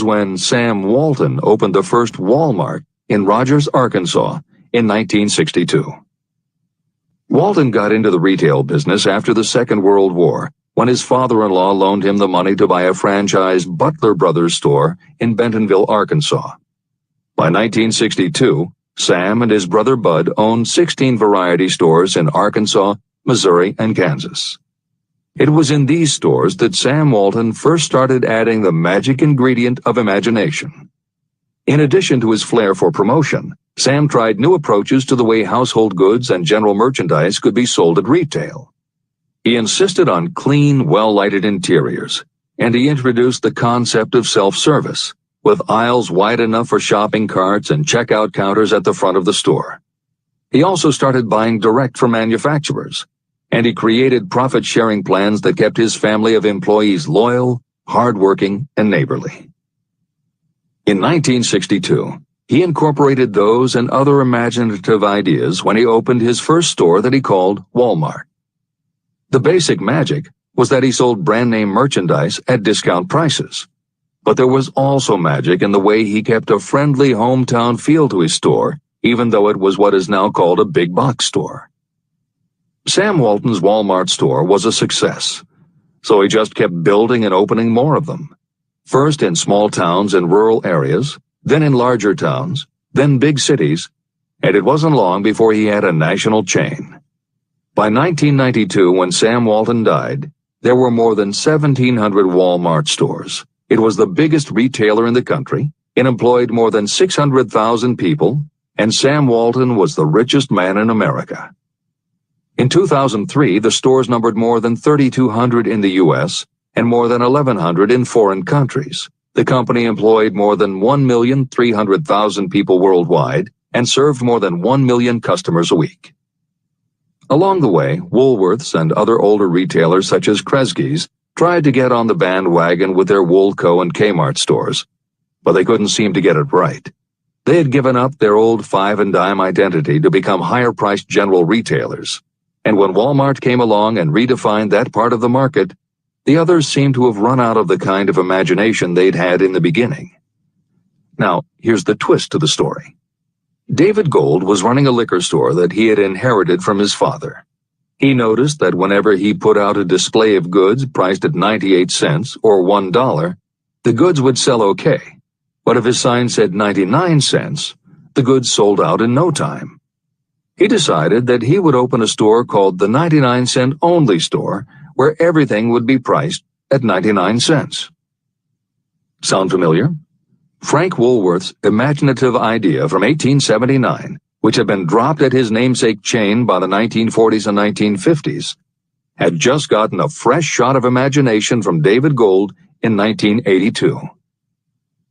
when Sam Walton opened the first Walmart in Rogers, Arkansas in 1962. Walton got into the retail business after the Second World War when his father-in-law loaned him the money to buy a franchised Butler Brothers store in Bentonville, Arkansas. By 1962, Sam and his brother Bud owned 16 variety stores in Arkansas, Missouri, and Kansas. It was in these stores that Sam Walton first started adding the magic ingredient of imagination. In addition to his flair for promotion, Sam tried new approaches to the way household goods and general merchandise could be sold at retail. He insisted on clean, well-lighted interiors, and he introduced the concept of self-service, with aisles wide enough for shopping carts and checkout counters at the front of the store. He also started buying direct from manufacturers, and he created profit-sharing plans that kept his family of employees loyal, hardworking, and neighborly. In 1962, he incorporated those and other imaginative ideas when he opened his first store that he called Walmart. The basic magic was that he sold brand-name merchandise at discount prices. But there was also magic in the way he kept a friendly hometown feel to his store, even though it was what is now called a big box store. Sam Walton's Walmart store was a success, so he just kept building and opening more of them. First in small towns and rural areas, then in larger towns, then big cities, and it wasn't long before he had a national chain. By 1992, when Sam Walton died, there were more than 1,700 Walmart stores. It was the biggest retailer in the country. It employed more than 600,000 people, and Sam Walton was the richest man in America. In 2003, the stores numbered more than 3,200 in the U.S. and more than 1,100 in foreign countries. The company employed more than 1,300,000 people worldwide and served more than 1 million customers a week. Along the way, Woolworths and other older retailers such as Kresge's tried to get on the bandwagon with their Woolco and Kmart stores, but they couldn't seem to get it right. They had given up their old five-and-dime identity to become higher-priced general retailers, and when Walmart came along and redefined that part of the market, the others seemed to have run out of the kind of imagination they'd had in the beginning. Now, here's the twist to the story. David Gold was running a liquor store that he had inherited from his father. He noticed that whenever he put out a display of goods priced at 98 cents or $1, the goods would sell okay. But if his sign said 99 cents, the goods sold out in no time. He decided that he would open a store called the 99-cent only store, where everything would be priced at 99 cents. Sound familiar? Frank Woolworth's imaginative idea from 1879, which had been dropped at his namesake chain by the 1940s and 1950s, had just gotten a fresh shot of imagination from David Gold in 1982.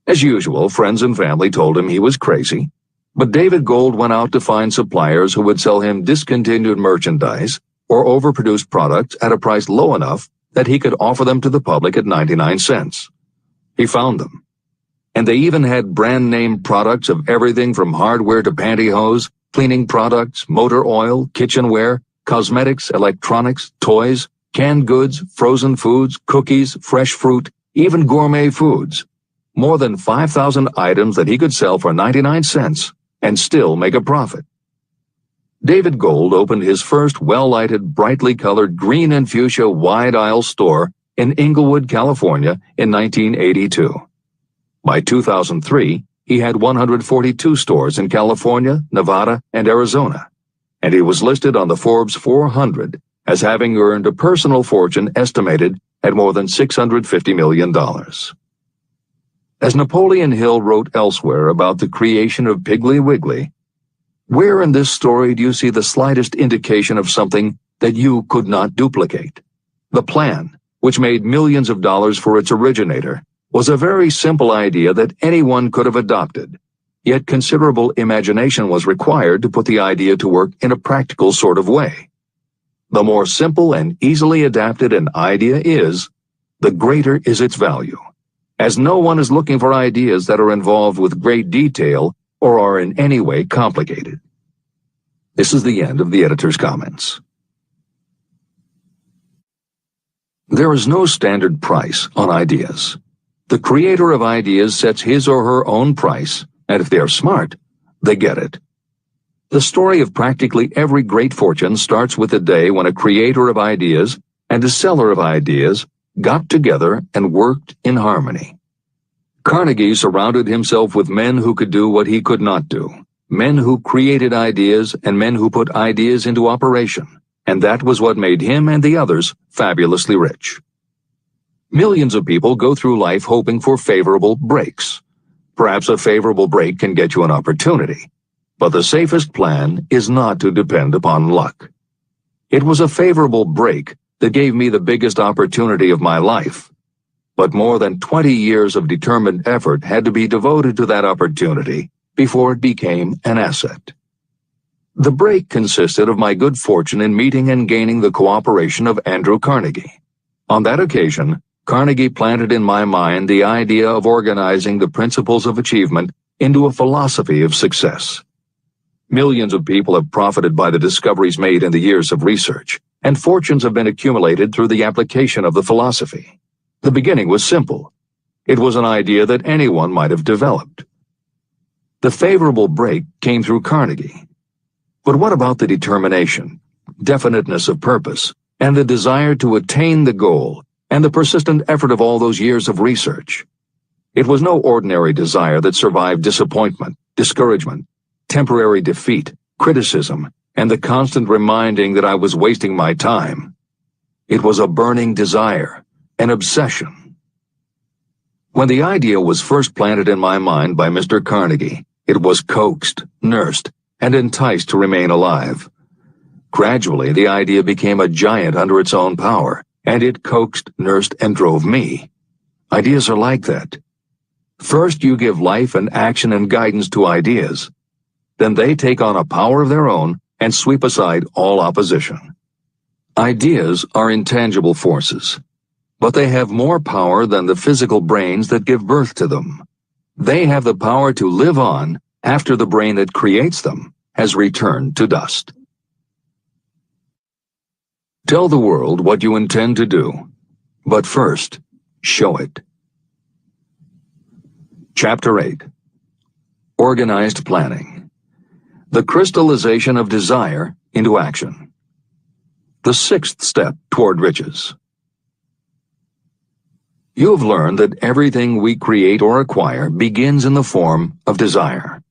As usual, friends and family told him he was crazy, but David Gold went out to find suppliers who would sell him discontinued merchandise or overproduced products at a price low enough that he could offer them to the public at 99 cents. He found them. And they even had brand-name products of everything from hardware to pantyhose, cleaning products, motor oil, kitchenware, cosmetics, electronics, toys, canned goods, frozen foods, cookies, fresh fruit, even gourmet foods. More than 5,000 items that he could sell for 99 cents and still make a profit. David Gold opened his first well-lighted, brightly colored green and fuchsia wide-aisle store in Inglewood, California in 1982. By 2003, he had 142 stores in California, Nevada, and Arizona, and he was listed on the Forbes 400 as having earned a personal fortune estimated at more than $650 million. As Napoleon Hill wrote elsewhere about the creation of Piggly Wiggly, where in this story do you see the slightest indication of something that you could not duplicate? The plan, which made millions of dollars for its originator, was a very simple idea that anyone could have adopted, yet considerable imagination was required to put the idea to work in a practical sort of way. The more simple and easily adapted an idea is, the greater is its value, as no one is looking for ideas that are involved with great detail or are in any way complicated. This is the end of the editor's comments. There is no standard price on ideas. The creator of ideas sets his or her own price, and if they are smart, they get it. The story of practically every great fortune starts with the day when a creator of ideas and a seller of ideas got together and worked in harmony. Carnegie surrounded himself with men who could do what he could not do, men who created ideas and men who put ideas into operation, and that was what made him and the others fabulously rich. Millions of people go through life hoping for favorable breaks. Perhaps a favorable break can get you an opportunity, but the safest plan is not to depend upon luck. It was a favorable break that gave me the biggest opportunity of my life, but more than 20 years of determined effort had to be devoted to that opportunity before it became an asset. The break consisted of my good fortune in meeting and gaining the cooperation of Andrew Carnegie. On that occasion, Carnegie planted in my mind the idea of organizing the principles of achievement into a philosophy of success. Millions of people have profited by the discoveries made in the years of research, and fortunes have been accumulated through the application of the philosophy. The beginning was simple. It was an idea that anyone might have developed. The favorable break came through Carnegie. But what about the determination, definiteness of purpose, and the desire to attain the goal, and the persistent effort of all those years of research? It was no ordinary desire that survived disappointment, discouragement, temporary defeat, criticism, and the constant reminding that I was wasting my time. It was a burning desire, an obsession. When the idea was first planted in my mind by Mr. Carnegie, it was coaxed, nursed, and enticed to remain alive. Gradually, the idea became a giant under its own power, and it coaxed, nursed, and drove me. Ideas are like that. First, you give life and action and guidance to ideas. Then they take on a power of their own and sweep aside all opposition. Ideas are intangible forces, but they have more power than the physical brains that give birth to them. They have the power to live on after the brain that creates them has returned to dust. Tell the world what you intend to do, but first, show it. Chapter 8. Organized Planning. The crystallization of desire into action. The sixth step toward riches. You have learned that everything we create or acquire begins in the form of desire.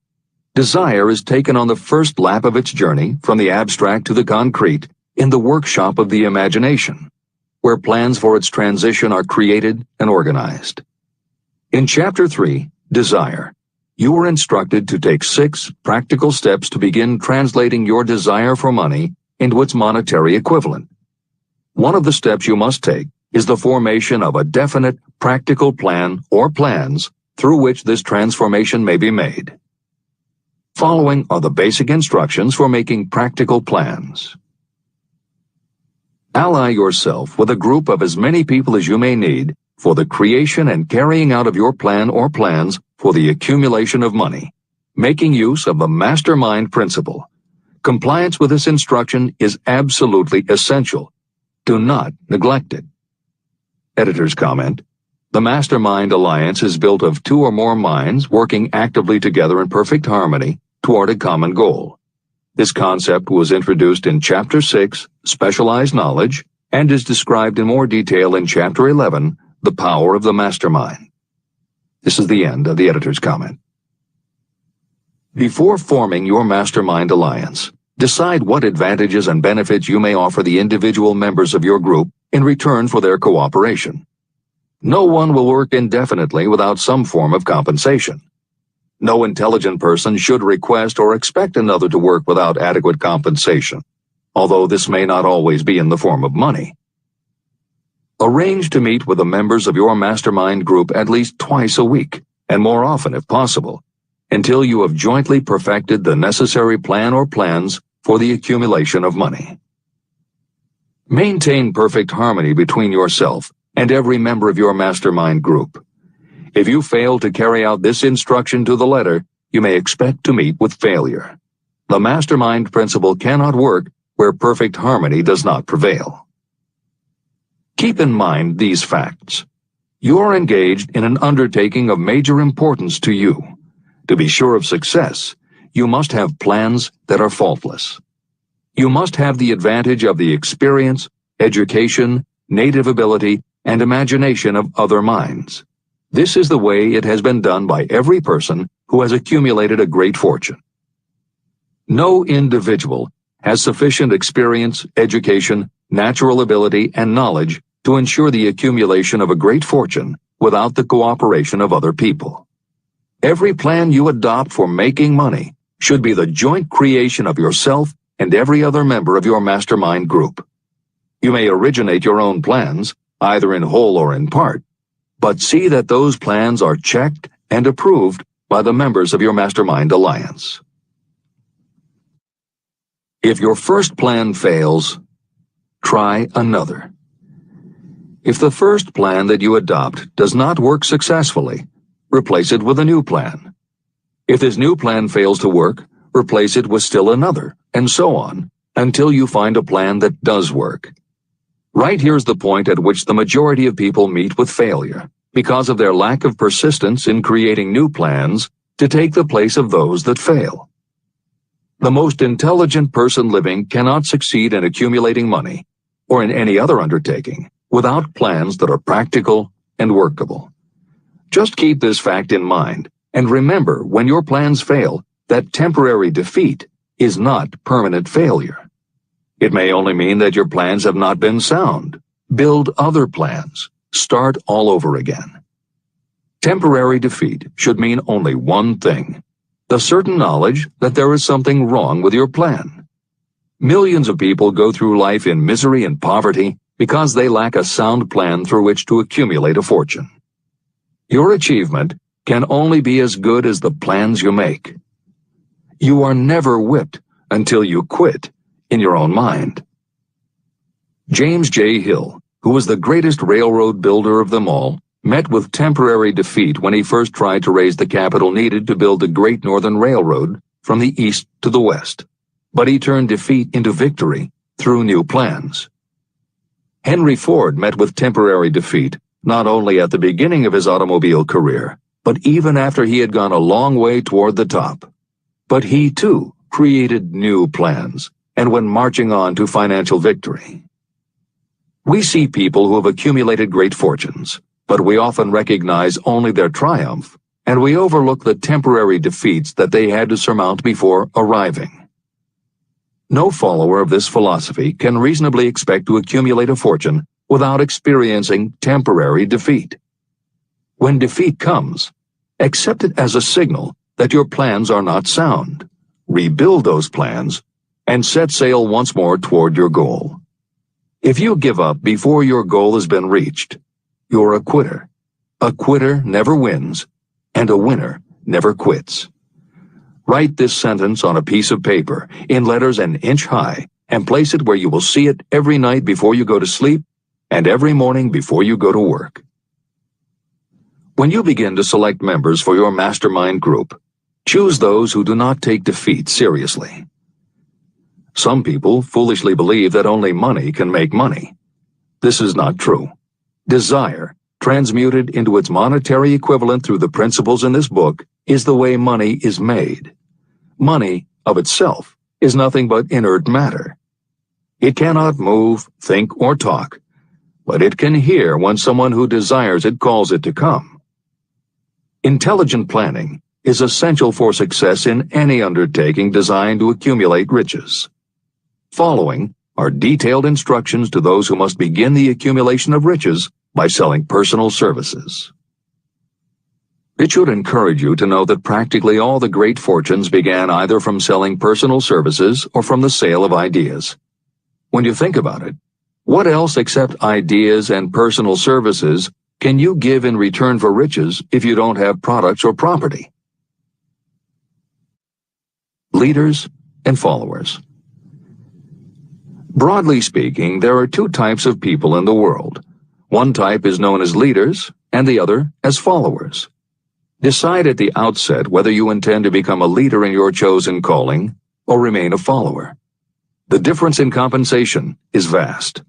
Desire is taken on the first lap of its journey from the abstract to the concrete in the workshop of the imagination, where plans for its transition are created and organized. In Chapter 3, Desire, you were instructed to take 6 practical steps to begin translating your desire for money into its monetary equivalent. One of the steps you must take is the formation of a definite, practical plan or plans through which this transformation may be made. Following are the basic instructions for making practical plans. Ally yourself with a group of as many people as you may need for the creation and carrying out of your plan or plans for the accumulation of money, making use of the mastermind principle. Compliance with this instruction is absolutely essential. Do not neglect it. Editor's comment: the Mastermind Alliance is built of 2 or more minds working actively together in perfect harmony toward a common goal. This concept was introduced in Chapter 6, Specialized Knowledge, and is described in more detail in Chapter 11, The Power of the Mastermind. This is the end of the editor's comment. Before forming your Mastermind Alliance, decide what advantages and benefits you may offer the individual members of your group in return for their cooperation. No one will work indefinitely without some form of compensation. No intelligent person should request or expect another to work without adequate compensation, although this may not always be in the form of money. Arrange to meet with the members of your mastermind group at least twice a week, and more often if possible, until you have jointly perfected the necessary plan or plans for the accumulation of money. Maintain perfect harmony between yourself and every member of your mastermind group. If you fail to carry out this instruction to the letter, you may expect to meet with failure. The mastermind principle cannot work where perfect harmony does not prevail. Keep in mind these facts. You're engaged in an undertaking of major importance to you. To be sure of success, you must have plans that are faultless. You must have the advantage of the experience, education, native ability, and imagination of other minds. This is the way it has been done by every person who has accumulated a great fortune. No individual has sufficient experience, education, natural ability, and knowledge to ensure the accumulation of a great fortune without the cooperation of other people. Every plan you adopt for making money should be the joint creation of yourself and every other member of your mastermind group. You may originate your own plans, either in whole or in part, but see that those plans are checked and approved by the members of your mastermind alliance. If your first plan fails, try another. If the first plan that you adopt does not work successfully, replace it with a new plan. If this new plan fails to work, replace it with still another, and so on, until you find a plan that does work. Right here's the point at which the majority of people meet with failure, because of their lack of persistence in creating new plans to take the place of those that fail. The most intelligent person living cannot succeed in accumulating money, or in any other undertaking, without plans that are practical and workable. Just keep this fact in mind, and remember when your plans fail that temporary defeat is not permanent failure. It may only mean that your plans have not been sound. Build other plans. Start all over again. Temporary defeat should mean only one thing: the certain knowledge that there is something wrong with your plan. Millions of people go through life in misery and poverty because they lack a sound plan through which to accumulate a fortune. Your achievement can only be as good as the plans you make. You are never whipped until you quit in your own mind. James J. Hill, who was the greatest railroad builder of them all, met with temporary defeat when he first tried to raise the capital needed to build the Great Northern Railroad from the east to the west. But he turned defeat into victory through new plans. Henry Ford met with temporary defeat not only at the beginning of his automobile career, but even after he had gone a long way toward the top. But he, too, created new plans and went marching on to financial victory. We see people who have accumulated great fortunes, but we often recognize only their triumph, and we overlook the temporary defeats that they had to surmount before arriving. No follower of this philosophy can reasonably expect to accumulate a fortune without experiencing temporary defeat. When defeat comes, accept it as a signal that your plans are not sound. Rebuild those plans and set sail once more toward your goal. If you give up before your goal has been reached, you're a quitter. A quitter never wins, and a winner never quits. Write this sentence on a piece of paper in letters an inch high and place it where you will see it every night before you go to sleep and every morning before you go to work. When you begin to select members for your mastermind group, choose those who do not take defeat seriously. Some people foolishly believe that only money can make money. This is not true. Desire, transmuted into its monetary equivalent through the principles in this book, is the way money is made. Money, of itself, is nothing but inert matter. It cannot move, think, or talk, but it can hear when someone who desires it calls it to come. Intelligent planning is essential for success in any undertaking designed to accumulate riches. Following are detailed instructions to those who must begin the accumulation of riches by selling personal services. It should encourage you to know that practically all the great fortunes began either from selling personal services or from the sale of ideas. When you think about it, what else except ideas and personal services can you give in return for riches if you don't have products or property? Leaders and followers. Broadly speaking, there are two types of people in the world. One type is known as leaders, and the other as followers. Decide at the outset whether you intend to become a leader in your chosen calling or remain a follower. The difference in compensation is vast.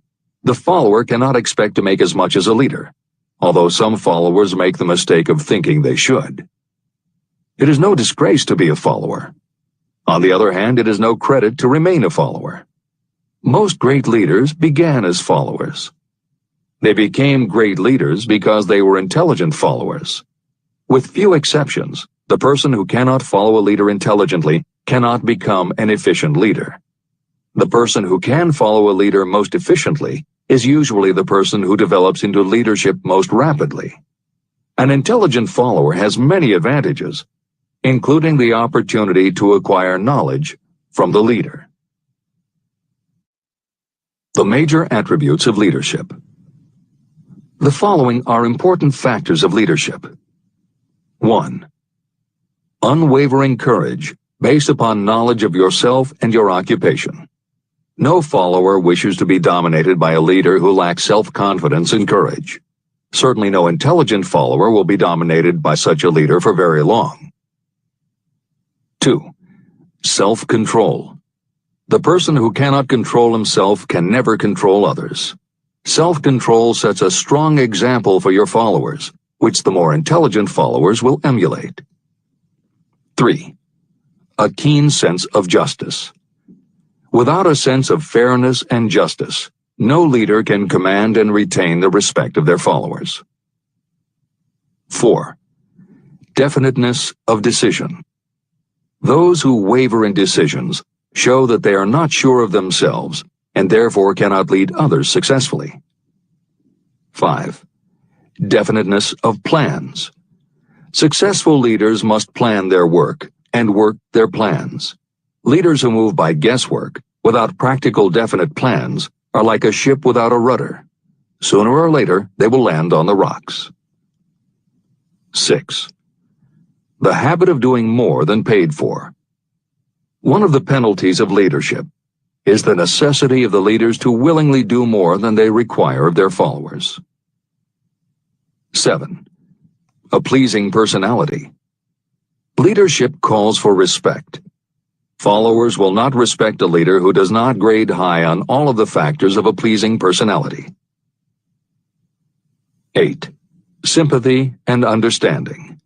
The follower cannot expect to make as much as a leader. although some followers make the mistake of thinking they should. It is no disgrace to be a follower. On the other hand, it is no credit to remain a follower. Most great leaders began as followers. They became great leaders because they were intelligent followers. With few exceptions, the person who cannot follow a leader intelligently cannot become an efficient leader. The person who can follow a leader most efficiently is usually the person who develops into leadership most rapidly. An intelligent follower has many advantages, including the opportunity to acquire knowledge from the leader. The major attributes of leadership. The following are important factors of leadership. 1. Unwavering courage, based upon knowledge of yourself and your occupation. No follower wishes to be dominated by a leader who lacks self-confidence and courage. Certainly no intelligent follower will be dominated by such a leader for very long. 2. Self-control. The person who cannot control himself can never control others. Self-control sets a strong example for your followers, which the more intelligent followers will emulate. 3. A keen sense of justice. Without a sense of fairness and justice, no leader can command and retain the respect of their followers. 4. Definiteness of decision. Those who waver in decisions show that they are not sure of themselves and therefore cannot lead others successfully. 5. Definiteness of plans. Successful leaders must plan their work and work their plans. Leaders who move by guesswork, without practical definite plans, are like a ship without a rudder. Sooner or later, they will land on the rocks. 6. The habit of doing more than paid for. One of the penalties of leadership is the necessity of the leaders to willingly do more than they require of their followers. 7. A pleasing personality. Leadership calls for respect. Followers will not respect a leader who does not grade high on all of the factors of a pleasing personality. 8. Sympathy and understanding.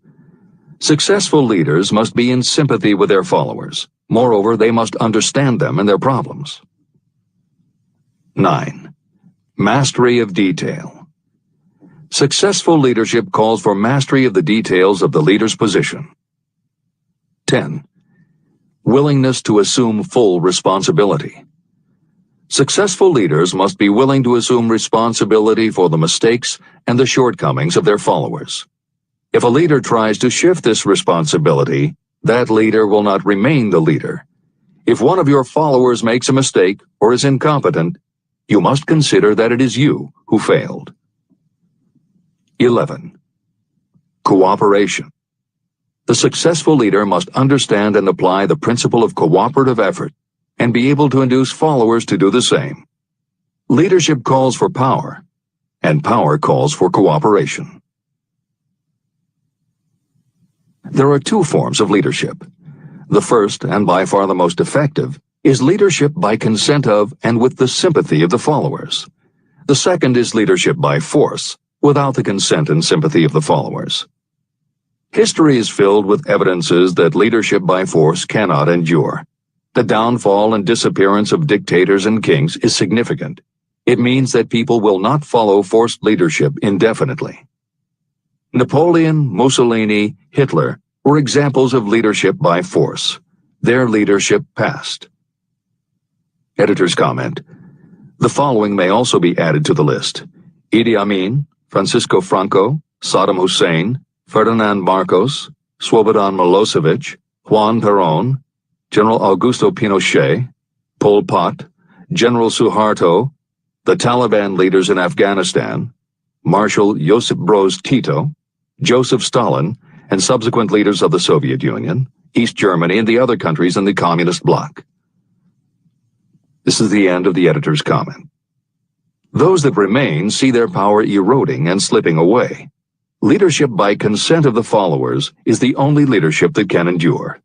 Successful leaders must be in sympathy with their followers. Moreover, they must understand them and their problems. 9. Mastery of detail. Successful leadership calls for mastery of the details of the leader's position. 10. Willingness to assume full responsibility. Successful leaders must be willing to assume responsibility for the mistakes and the shortcomings of their followers. If a leader tries to shift this responsibility, that leader will not remain the leader. If one of your followers makes a mistake or is incompetent, you must consider that it is you who failed. 11. Cooperation. The successful leader must understand and apply the principle of cooperative effort and be able to induce followers to do the same. Leadership calls for power, and power calls for cooperation. There are two forms of leadership. The first, and by far the most effective, is leadership by consent of and with the sympathy of the followers. The second is leadership by force, without the consent and sympathy of the followers. History is filled with evidences that leadership by force cannot endure. The downfall and disappearance of dictators and kings is significant. It means that people will not follow forced leadership indefinitely. Napoleon, Mussolini, Hitler were examples of leadership by force. Their leadership passed. Editor's comment. The following may also be added to the list: Idi Amin, Francisco Franco, Saddam Hussein, Ferdinand Marcos, Slobodan Milosevic, Juan Perón, General Augusto Pinochet, Pol Pot, General Suharto, the Taliban leaders in Afghanistan, Marshal Josip Broz Tito, Joseph Stalin, and subsequent leaders of the Soviet Union, East Germany, and the other countries in the Communist bloc. This is the end of the editor's comment. Those that remain see their power eroding and slipping away. Leadership by consent of the followers is the only leadership that can endure.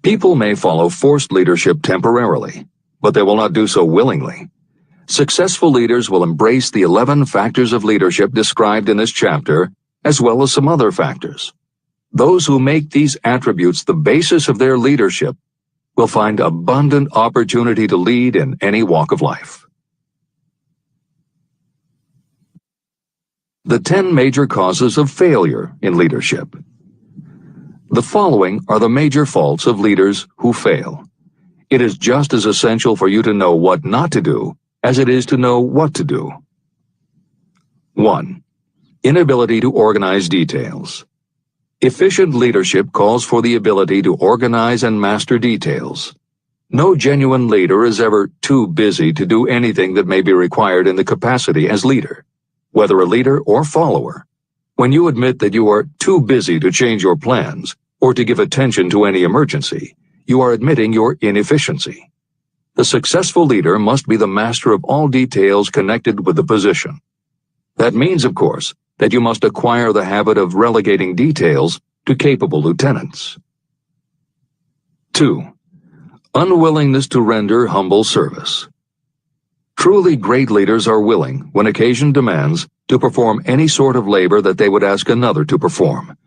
People may follow forced leadership temporarily, but they will not do so willingly. Successful leaders will embrace the 11 factors of leadership described in this chapter, as well as some other factors. Those who make these attributes the basis of their leadership will find abundant opportunity to lead in any walk of life. The 10 major causes of failure in leadership. The following are the major faults of leaders who fail. It is just as essential for you to know what not to do as it is to know what to do. 1. Inability to organize details. Efficient leadership calls for the ability to organize and master details. No genuine leader is ever too busy to do anything that may be required in the capacity as leader, whether a leader or follower. When you admit that you are too busy to change your plans or to give attention to any emergency, you are admitting your inefficiency. The successful leader must be the master of all details connected with the position. That means, of course, that you must acquire the habit of relegating details to capable lieutenants. 2. Unwillingness to render humble service. Truly great leaders are willing, when occasion demands, to perform any sort of labor that they would ask another to perform.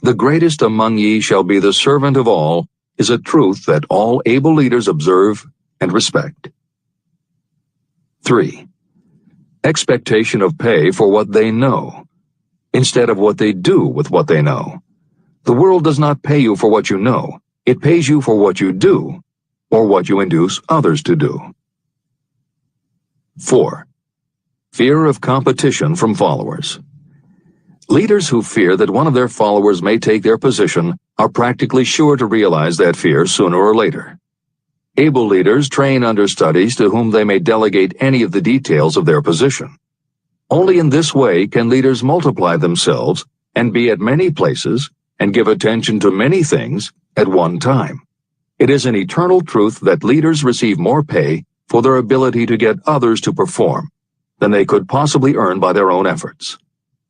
The greatest among ye shall be the servant of all is a truth that all able leaders observe and respect. 3. Expectation of pay for what they know, instead of what they do with what they know. The world does not pay you for what you know, it pays you for what you do, or what you induce others to do. 4. Fear of competition from followers. Leaders who fear that one of their followers may take their position are practically sure to realize that fear sooner or later. Able leaders train understudies to whom they may delegate any of the details of their position. Only in this way can leaders multiply themselves and be at many places and give attention to many things at one time. It is an eternal truth that leaders receive more pay for their ability to get others to perform than they could possibly earn by their own efforts.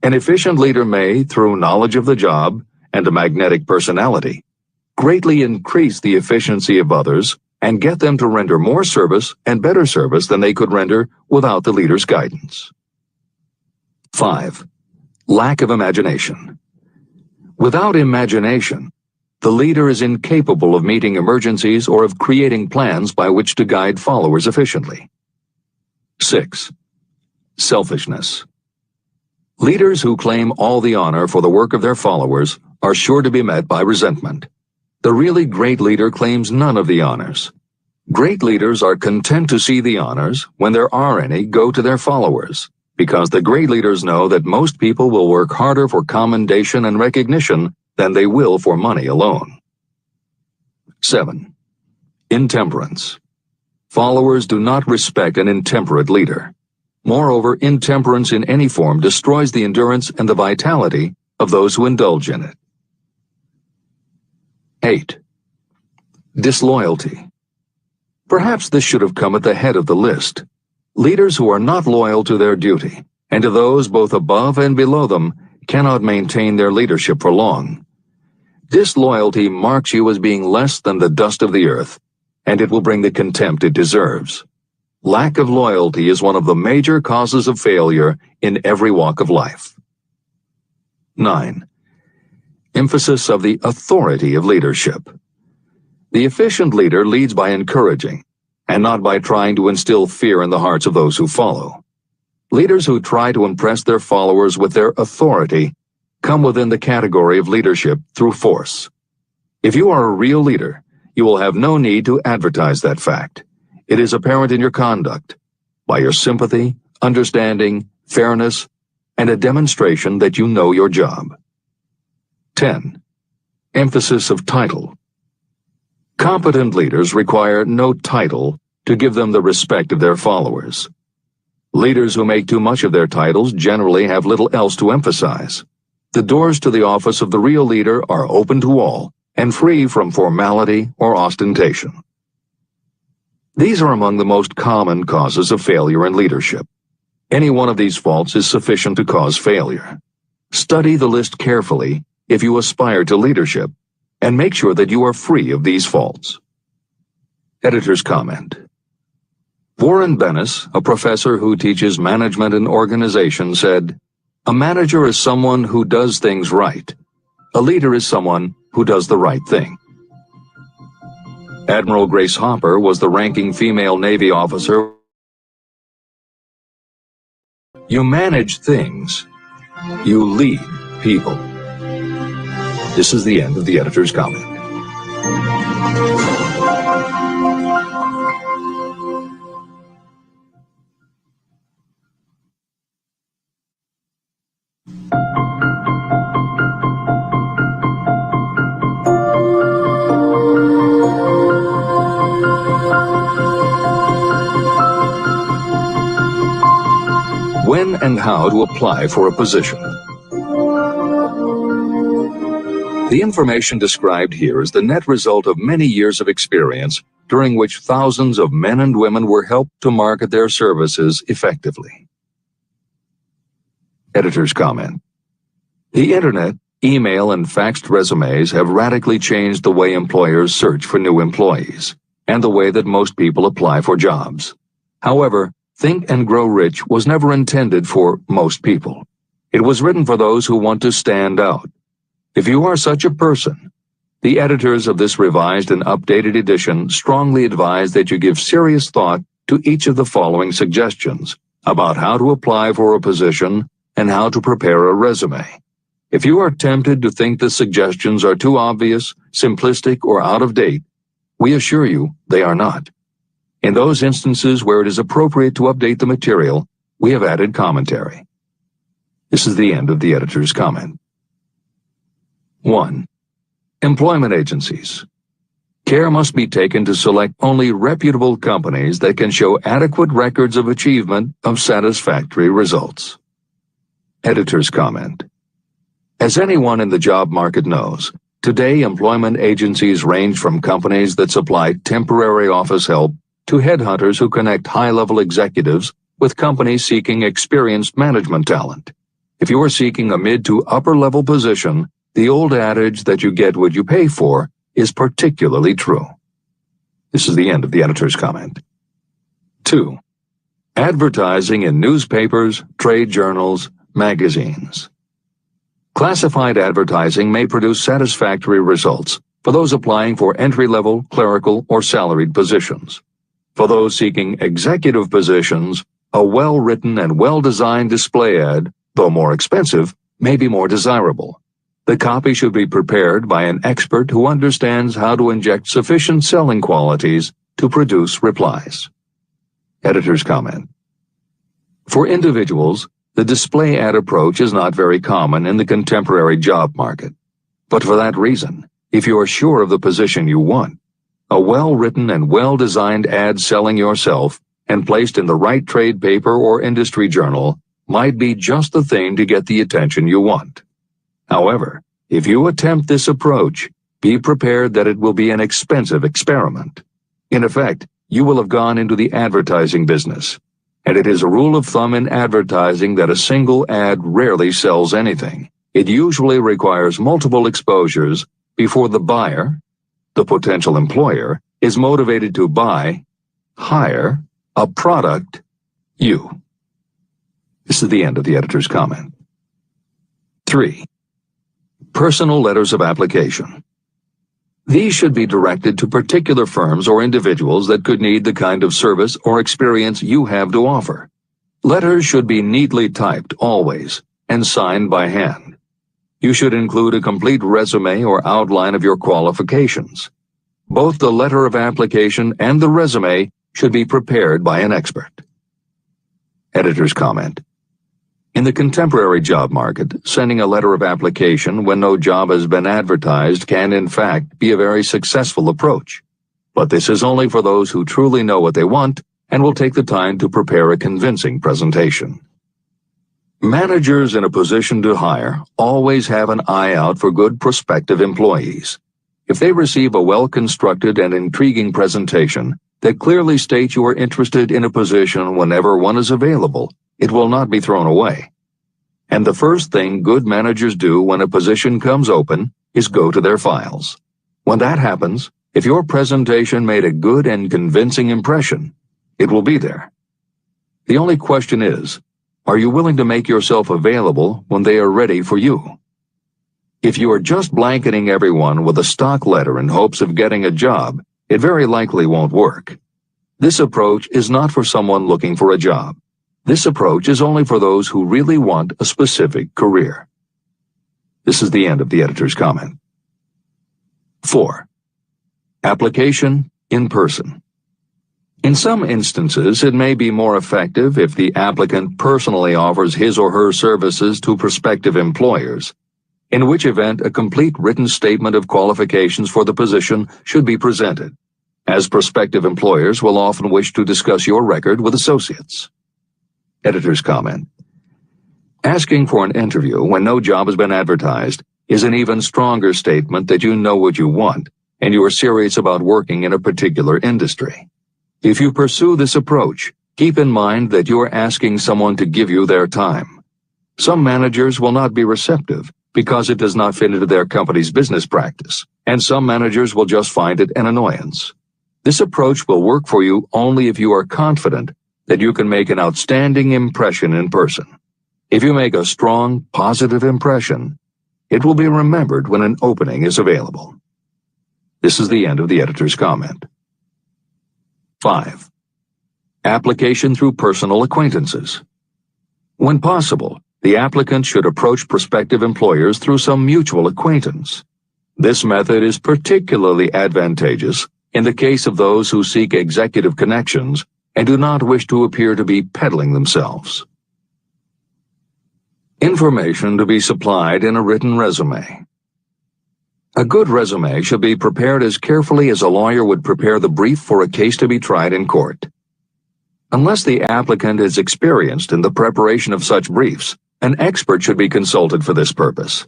An efficient leader may, through knowledge of the job and a magnetic personality, greatly increase the efficiency of others and get them to render more service and better service than they could render without the leader's guidance. 5. Lack of imagination. Without imagination, the leader is incapable of meeting emergencies or of creating plans by which to guide followers efficiently. 6. Selfishness. Leaders who claim all the honor for the work of their followers are sure to be met by resentment. The really great leader claims none of the honors. Great leaders are content to see the honors, when there are any, go to their followers, because the great leaders know that most people will work harder for commendation and recognition than they will for money alone. 7. Intemperance. Followers do not respect an intemperate leader. Moreover, intemperance in any form destroys the endurance and the vitality of those who indulge in it. 8. Disloyalty. Perhaps this should have come at the head of the list. Leaders who are not loyal to their duty, and to those both above and below them, cannot maintain their leadership for long. Disloyalty marks you as being less than the dust of the earth, and it will bring the contempt it deserves. Lack of loyalty is one of the major causes of failure in every walk of life. 9. Emphasis of the authority of leadership. The efficient leader leads by encouraging, and not by trying to instill fear in the hearts of those who follow. Leaders who try to impress their followers with their authority come within the category of leadership through force. If you are a real leader, you will have no need to advertise that fact. It is apparent in your conduct, by your sympathy, understanding, fairness, and a demonstration that you know your job. 10. Emphasis of title. Competent leaders require no title to give them the respect of their followers. Leaders who make too much of their titles generally have little else to emphasize. The doors to the office of the real leader are open to all and free from formality or ostentation. These are among the most common causes of failure in leadership. Any one of these faults is sufficient to cause failure. Study the list carefully if you aspire to leadership, and make sure that you are free of these faults. Editor's comment. Warren Bennis, a professor who teaches management and organization, said, "A manager is someone who does things right. A leader is someone who does the right thing." Admiral Grace Hopper was the ranking female Navy officer. You manage things. You lead people. This is the end of the editor's comment. When and how to apply for a position. The information described here is the net result of many years of experience during which thousands of men and women were helped to market their services effectively. Editor's comment. The Internet, email, and faxed resumes have radically changed the way employers search for new employees and the way that most people apply for jobs. However, Think and Grow Rich was never intended for most people. It was written for those who want to stand out. If you are such a person, the editors of this revised and updated edition strongly advise that you give serious thought to each of the following suggestions about how to apply for a position and how to prepare a resume. If you are tempted to think the suggestions are too obvious, simplistic, or out of date, we assure you they are not. In those instances where it is appropriate to update the material, we have added commentary. This is the end of the editor's comment. 1. Employment agencies. Care must be taken to select only reputable companies that can show adequate records of achievement of satisfactory results. Editor's comment. As anyone in the job market knows, today employment agencies range from companies that supply temporary office help to headhunters who connect high-level executives with companies seeking experienced management talent. If you are seeking a mid to upper-level position, the old adage that you get what you pay for is particularly true. This is the end of the editor's comment. 2. Advertising in newspapers, trade journals, magazines. Classified advertising may produce satisfactory results for those applying for entry-level, clerical, or salaried positions. For those seeking executive positions, a well-written and well-designed display ad, though more expensive, may be more desirable. The copy should be prepared by an expert who understands how to inject sufficient selling qualities to produce replies. Editor's comment. For individuals, the display ad approach is not very common in the contemporary job market. But for that reason, if you are sure of the position you want, a well-written and well-designed ad selling yourself and placed in the right trade paper or industry journal might be just the thing to get the attention you want. However, if you attempt this approach, be prepared that it will be an expensive experiment. In effect, you will have gone into the advertising business, and it is a rule of thumb in advertising that a single ad rarely sells anything. It usually requires multiple exposures before the buyer, the potential employer, is motivated to buy, hire, a product, you. This is the end of the editor's comment. 3. Personal letters of application. These should be directed to particular firms or individuals that could need the kind of service or experience you have to offer. Letters should be neatly typed always and signed by hand. You should include a complete resume or outline of your qualifications. Both the letter of application and the resume should be prepared by an expert. Editor's comment. In the contemporary job market, sending a letter of application when no job has been advertised can, in fact, be a very successful approach. But this is only for those who truly know what they want and will take the time to prepare a convincing presentation. Managers in a position to hire always have an eye out for good prospective employees. If they receive a well-constructed and intriguing presentation that clearly states you are interested in a position whenever one is available, it will not be thrown away. And the first thing good managers do when a position comes open is go to their files. When that happens, if your presentation made a good and convincing impression, It will be there. The only question is, are you willing to make yourself available when they are ready for you? If you are just blanketing everyone with a stock letter in hopes of getting a job, it very likely won't work. This approach is not for someone looking for a job. This approach is only for those who really want a specific career. This is the end of the editor's comment. 4. Application in person. In some instances, it may be more effective if the applicant personally offers his or her services to prospective employers, in which event a complete written statement of qualifications for the position should be presented, as prospective employers will often wish to discuss your record with associates. Editor's comment. Asking for an interview when no job has been advertised is an even stronger statement that you know what you want and you are serious about working in a particular industry. If you pursue this approach, keep in mind that you are asking someone to give you their time. Some managers will not be receptive because it does not fit into their company's business practice, and some managers will just find it an annoyance. This approach will work for you only if you are confident that you can make an outstanding impression in person. If you make a strong, positive impression, it will be remembered when an opening is available. This is the end of the editor's comment. 5. Application through personal acquaintances. When possible, the applicant should approach prospective employers through some mutual acquaintance. This method is particularly advantageous in the case of those who seek executive connections and do not wish to appear to be peddling themselves. Information to be supplied in a written resume. A good resume should be prepared as carefully as a lawyer would prepare the brief for a case to be tried in court. Unless the applicant is experienced in the preparation of such briefs, an expert should be consulted for this purpose.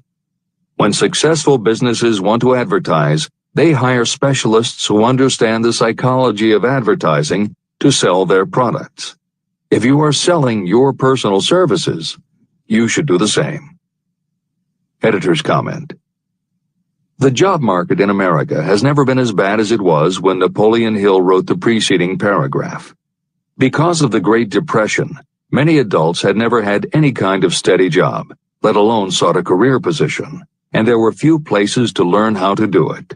When successful businesses want to advertise, they hire specialists who understand the psychology of advertising to sell their products. If you are selling your personal services, you should do the same. Editor's comment. The job market in America has never been as bad as it was when Napoleon Hill wrote the preceding paragraph. Because of the Great Depression, many adults had never had any kind of steady job, let alone sought a career position, and there were few places to learn how to do it.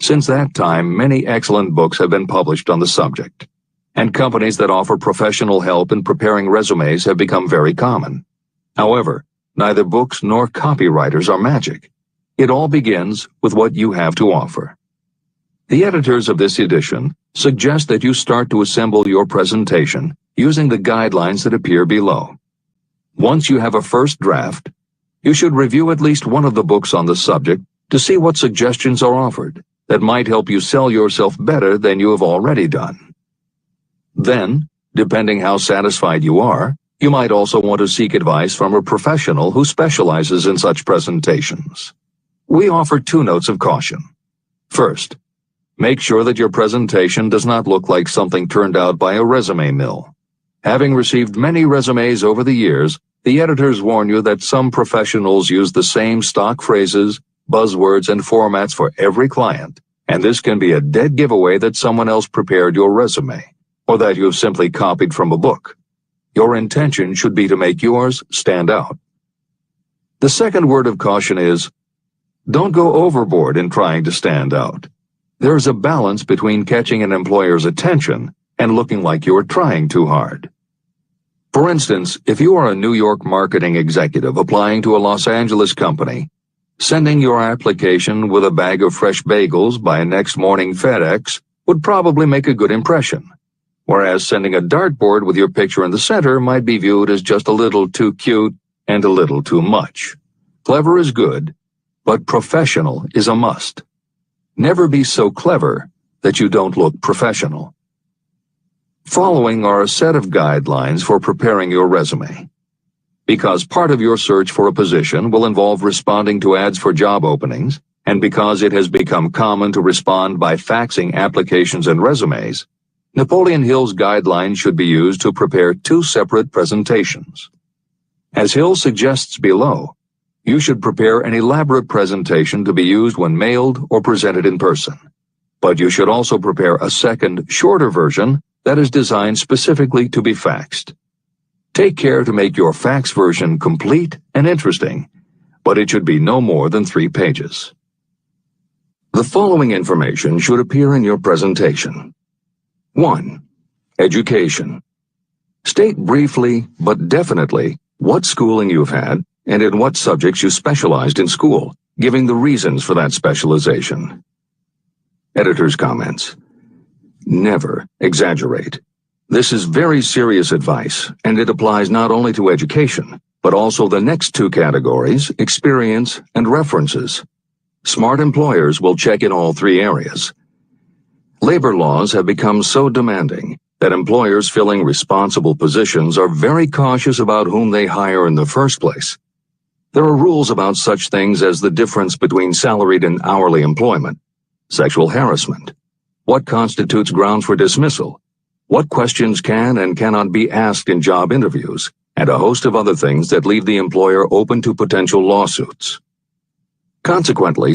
Since that time, many excellent books have been published on the subject, and companies that offer professional help in preparing resumes have become very common. However, neither books nor copywriters are magic. It all begins with what you have to offer. The editors of this edition suggest that you start to assemble your presentation using the guidelines that appear below. Once you have a first draft, you should review at least one of the books on the subject to see what suggestions are offered that might help you sell yourself better than you have already done. Then, depending how satisfied you are, you might also want to seek advice from a professional who specializes in such presentations. We offer 2 notes of caution. First, make sure that your presentation does not look like something turned out by a resume mill. Having received many resumes over the years, the editors warn you that some professionals use the same stock phrases, buzzwords, and formats for every client, and this can be a dead giveaway that someone else prepared your resume, or that you have simply copied from a book. Your intention should be to make yours stand out. The second word of caution is, don't go overboard in trying to stand out. There is a balance between catching an employer's attention and looking like you are trying too hard. For instance, if you are a New York marketing executive applying to a Los Angeles company, sending your application with a bag of fresh bagels by next morning FedEx would probably make a good impression, whereas sending a dartboard with your picture in the center might be viewed as just a little too cute and a little too much. Clever is good, but professional is a must. Never be so clever that you don't look professional. Following are a set of guidelines for preparing your resume. Because part of your search for a position will involve responding to ads for job openings, and because it has become common to respond by faxing applications and resumes, Napoleon Hill's guidelines should be used to prepare 2 separate presentations. As Hill suggests below, you should prepare an elaborate presentation to be used when mailed or presented in person. But you should also prepare a second, shorter version that is designed specifically to be faxed. Take care to make your fax version complete and interesting, but it should be no more than 3 pages. The following information should appear in your presentation. 1. Education. State briefly but definitely what schooling you've had and in what subjects you specialized in school, giving the reasons for that specialization. Editor's comments. Never exaggerate. This is very serious advice, and it applies not only to education, but also the next 2 categories, experience and references. Smart employers will check in all 3 areas. Labor laws have become so demanding that employers filling responsible positions are very cautious about whom they hire in the first place. There are rules about such things as the difference between salaried and hourly employment, sexual harassment, what constitutes grounds for dismissal, what questions can and cannot be asked in job interviews, and a host of other things that leave the employer open to potential lawsuits. Consequently,